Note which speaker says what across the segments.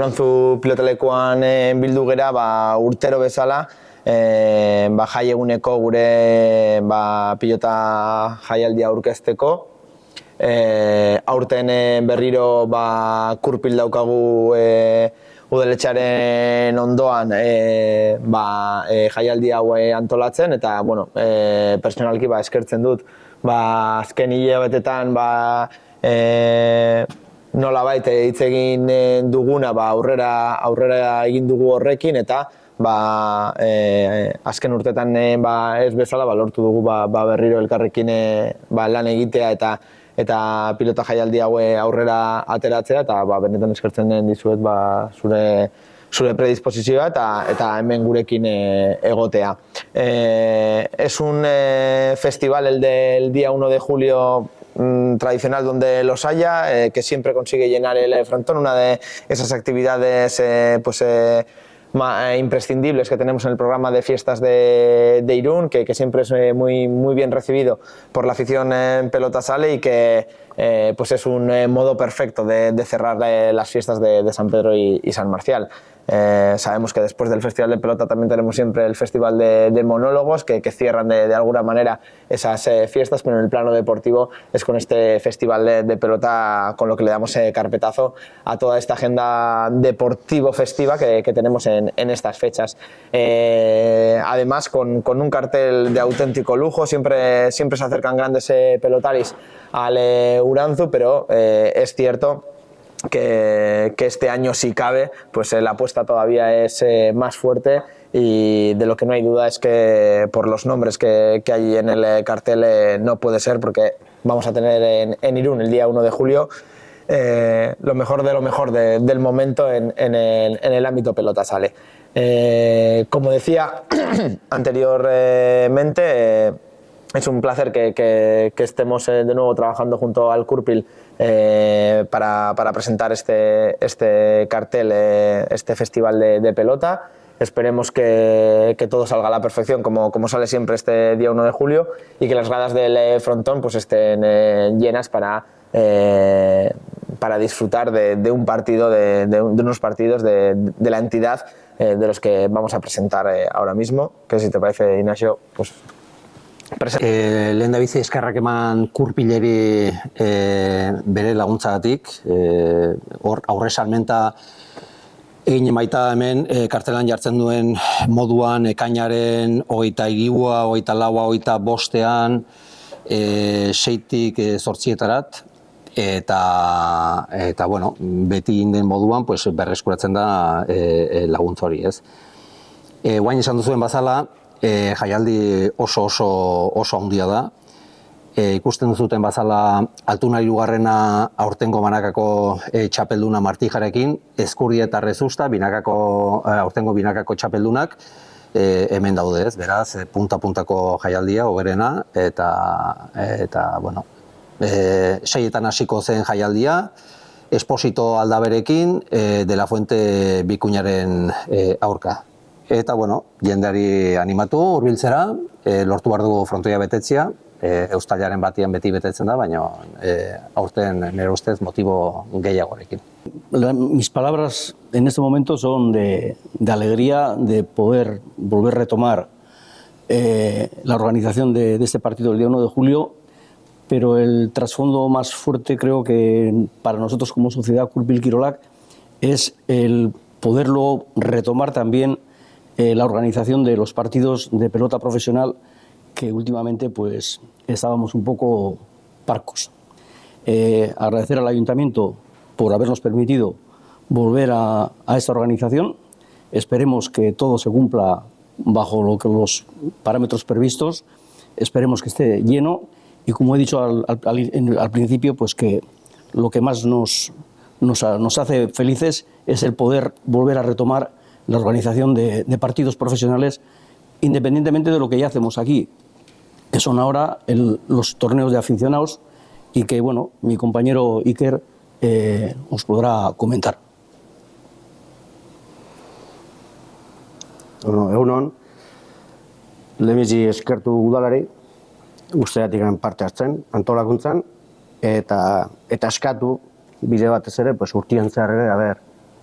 Speaker 1: Urantzu pilotalekuan bildu gera urtero bezala, jai eguneko gure pilota jaialdia aurkezteko. Aurten berriro kurpil daukagu udaletxearen ondoan jaialdi hau antolatzen, eta personalki eskertzen dut azken hilabetetan nolabait hitz egin duguna aurrera egin dugu horrekin, eta azken urtetan ez bezala lortu dugu berriro elkarrekin lan egitea eta pilota jaialdi haue aurrera ateratzea, eta benetan eskertzen dizuet zure predisposizioa eta hemen gurekin egotea. Es un festival, el del día 1 de julio, tradicional donde los haya, que siempre consigue llenar el frontón, una de esas actividades imprescindibles que tenemos en el programa de fiestas de Irún, que siempre es muy bien recibido por la afición en Pelota Sale, y que es un modo perfecto de cerrar las fiestas de San Pedro y San Marcial. Sabemos que después del Festival de Pelota también tenemos siempre el Festival de Monólogos, que cierran de alguna manera esas fiestas, pero en el plano deportivo es con este Festival de Pelota con lo que le damos carpetazo a toda esta agenda deportivo-festiva que tenemos en estas fechas. Además, con un cartel de auténtico lujo, siempre se acercan grandes pelotaris al Urantzu, pero es cierto que este año, si cabe, la apuesta todavía es más fuerte, y de lo que no hay duda es que por los nombres que hay en el cartel no puede ser, porque vamos a tener en Irún el día 1 de julio lo mejor de lo mejor del momento en el ámbito Pelota Sale. Como decía anteriormente, es un placer que estemos de nuevo trabajando junto al Kurpil para presentar este cartel, este festival de pelota. Esperemos que todo salga a la perfección, como sale siempre este día 1 de julio, y que las gradas del frontón estén llenas para disfrutar de un partido, de unos partidos de la entidad de los que vamos a presentar ahora mismo, que si te parece, Ignacio,
Speaker 2: lehen da bizi eskerrak eman Kurpileri bere laguntzagatik, aurre salmenta egin baita hemen kartelan jartzen duen moduan ekainaren 23, 24, 25 6tik 8 eta bueno, beti inden moduan berreskuratzen da laguntza hori, ez. Guain esan duzuen bazala, jaialdi oso handia da. Ikusten duzuten bazala, Altuna 3. aurtengo banakako txapelduna Martijarekin, Ezkurdia eta Rezusta, aurtengo binakako txapeldunak hemen daude, ez. Beraz, punta-puntako jaialdia, hoberena, eta bueno, 6etan hasiko zen jaialdia, Esposito Aldaberekin, De la Fuente Bikuñaren aurka. Eta, bueno, jendeari animatu hurbiltzera, lortu behar dugu frontoia betetzea, Uztailaren batian beti betetzen da, baina aurten nire ustez motibo gehiagorekin.
Speaker 3: Mis palabras en este momento son de alegría de poder volver a retomar la organización de este partido el día 1 de julio, pero el trasfondo más fuerte creo que para nosotros como sociedad Kurpil Kirolak es el poderlo retomar también la organización de los partidos de pelota profesional, que últimamente estábamos un poco parcos. Agradecer al Ayuntamiento por habernos permitido volver a esta organización. Esperemos que todo se cumpla bajo los parámetros previstos. Esperemos que esté lleno, y como he dicho al principio, que lo que más nos hace felices es el poder volver a retomar la organización de partidos profesionales, independientemente de lo que ya hacemos aquí, que son ahora los torneos de aficionados, y que, bueno, mi compañero Iker os podrá comentar.
Speaker 4: Egunon, lehenbizi eskertu udalari, guztiatik parte hartzen, antolakuntzan, eta eskatu bide batez ere, urtean zehar ere,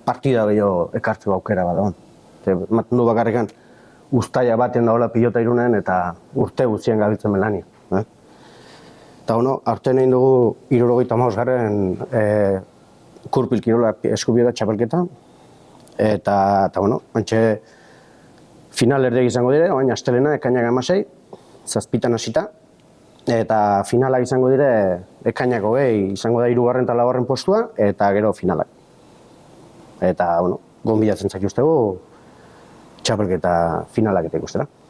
Speaker 4: partida gehiago ekartzeko aukera bada. Ematen du bakarrikan uztaila baten daola pilota Irunen eta urte guztien gabiltzen belani. Eta aurten egin dugu 75. Kurpil kirola eskubiera txapelketa. Eta antxe final erdek izango dire, baina astelena ekainak 16, 7 hasita. Eta finalak izango dire ekainak 20, izango da 3. eta 4. postua, eta gero finalak. Eta, gonbidatzen zaituztegu txapelketa finalak eta ikustera.